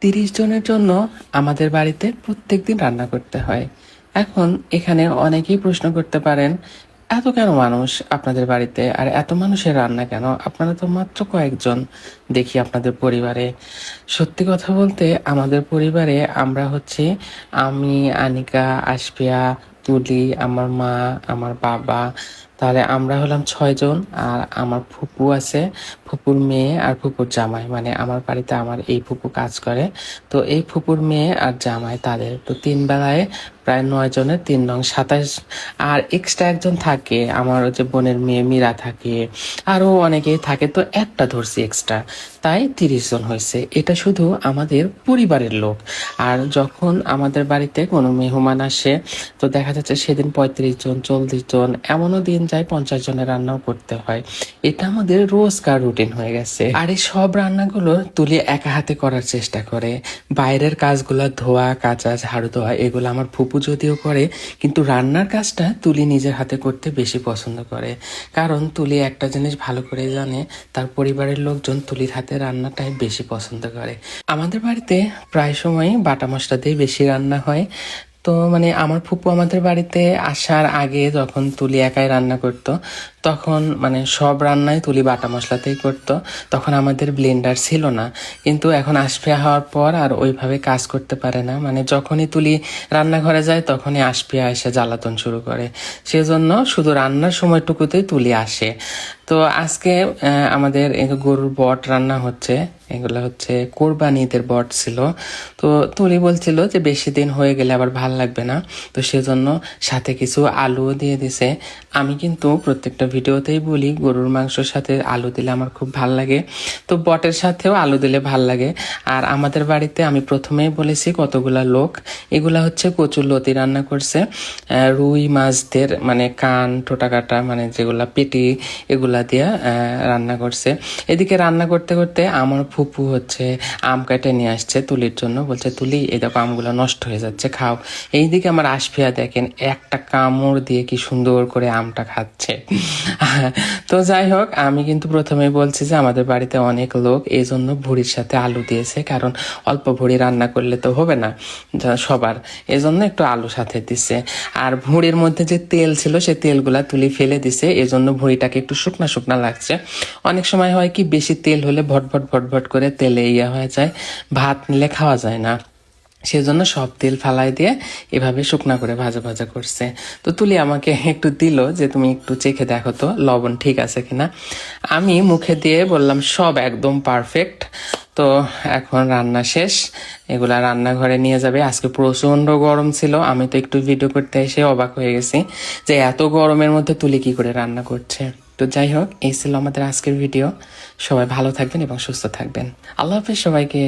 30 জনের জন্য আমাদের বাড়িতে প্রত্যেকদিন রান্না করতে হয়। এখন এখানে অনেকেই প্রশ্ন করতে পারেন, এত কেন মানুষ আপনাদের বাড়িতে? আর এত মানুষের রান্না কেন? আপনারা তো মাত্র কয়েকজন দেখি আপনাদের পরিবারে। সত্যি কথা বলতে আমাদের পরিবারে আমরা হচ্ছি আমি, আনিকা, আশফিয়া, তুলি, আমার মা, আমার বাবা। তাহলে আমরা হলাম 6 জন। আর আমার ফুপু আছে, ফুপুর মেয়ে আর ফুপুর জামাই, মানে আমার বাড়িতে আমার এই ফুপু কাজ করে। তো এই ফুপুর মেয়ে আর জামাই তাদের তো 3 বেলায় প্রায় 9 জনের 3 নং 27। আর এক্সট্রা একজন থাকে, আমার ওই যে বোনের মেয়ে মীরা থাকে, আরো অনেকেই থাকে, তো একটা ধরছি এক্সট্রা, তাই 30 জন হয়েছে। এটা শুধু আমাদের পরিবারের লোক। আর যখন আমাদের বাড়িতে কোনো মেহমান আসে, তো দেখা যাচ্ছে সেদিন 35 জন, 40 জন, এমনও দিন যায় 50 জনের রান্নাও করতে হয়। এটা আমাদের রোজকার রুটিন হয়ে গেছে। আর এই সব রান্নাগুলো তুলি একা হাতে করার চেষ্টা করে। বাইরের কাজগুলো ধোয়া, কাচা, ঝাড়ু দেওয়া এগুলো আমার ফুপু যদিও করে, কিন্তু রান্নার কাজটা তুলি নিজের হাতে করতে বেশি পছন্দ করে। কারণ তুলি একটা জিনিস ভালো করে জানে, তার পরিবারের লোকজন তুলির হাতে রান্নাটাই বেশি পছন্দ করে। আমাদের বাড়িতে প্রায় সময় বাটা মশলা দিয়ে বেশি রান্না হয়। তো মানে আমার ফুপু আমাদের বাড়িতে আসার আগে যখন তুলি একাই রান্না করতো, তখন মানে সব রান্নাই তুলি বাটা মশলাতেই করতো। তখন আমাদের ব্লেন্ডার ছিল না। কিন্তু এখন আশফিয়া হওয়ার পর আর ওইভাবে কাজ করতে পারে না, মানে যখনই তুলি রান্নাঘরে যায় তখনই আশফিয়া এসে জ্বালাতন শুরু করে। সেজন্য শুধু রান্নার সময়টুকুতেই তুলি আসে। তো আজকে আমাদের এই যে গরুর বট রান্না হচ্ছে, এগুলো হচ্ছে কোরবানি ঈদের বট ছিল। তো তুলি বলছিল যে বেশি দিন হয়ে গেলে আবার ভাল লাগবে না, তো সেজন্য সাথে কিছু আলুও দিয়ে দিছে। আমি কিন্তু প্রত্যেকটা ভিডিওতেই বলি গরুর মাংসের সাথে আলু দিলে আমার খুব ভাল লাগে, তো বটের সাথেও আলু দিলে ভাল লাগে। আর আমাদের বাড়িতে আমি প্রথমেই বলেছি কতগুলা লোক, এগুলা হচ্ছে কচুর লতি রান্না করছে, রুই মাছদের মানে কান টোটা কাটা, মানে যেগুলা পেটি, এগুলা দিয়ে রান্না করছে। এদিকে রান্না করতে করতে আমার ফুপু হচ্ছে আম কেটে নিয়ে আসছে তুলির জন্য, বলছে তুলি এই দেখো আমগুলো নষ্ট হয়ে যাচ্ছে, খাও। এইদিকে আমার আশফিয়া দেখেন একটা কামড় দিয়ে কি সুন্দর করে আমটা খাচ্ছে। তো যাই হোক, আমি কিন্তু প্রথমেই বলছি যে আমাদের বাড়িতে অনেক লোক, এই জন্য ভুড়ির সাথে আলু দিয়েছে, কারণ অল্প ভুড়ি রান্না করলে তো হবে না সবার, এই জন্য একটু আলু সাথে দিছে। আর ভুঁড়ির মধ্যে যে তেল ছিল সে তেলগুলা তুলি ফেলে দিছে, এই জন্য ভুঁড়িটাকে একটু শুকনা শুকনা লাগছে। অনেক সময় হয় কি বেশি তেল হলে ভটভট ভটভট করে তেলে ইয়া হয়ে যায়, ভাত নিলে খাওয়া যায় না। সেজন্য সব তেল ফালাই দিয়ে এভাবে শুকনা করে ভাজা ভাজা করছে। তো তুলি আমাকে একটু দিল যে তুমি একটু চেখে দেখো তো লবণ ঠিক আছে কিনা। আমি মুখে দিয়ে বললাম সব একদম পারফেক্ট। তো এখন রান্না শেষ, এগুলা রান্নাঘরে নিয়ে যাবে। আজকে প্রচন্ড গরম ছিল, আমি তো একটু ভিডিও করতে এসে অবাক হয়ে গেছি যে এত গরমের মধ্যে তুলি কি করে রান্না করছে। তো যাই হোক, এই ছিল আমাদের আজকের ভিডিও। সবাই ভালো থাকবেন এবং সুস্থ থাকবেন। আল্লাহ হাফেজ সবাইকে।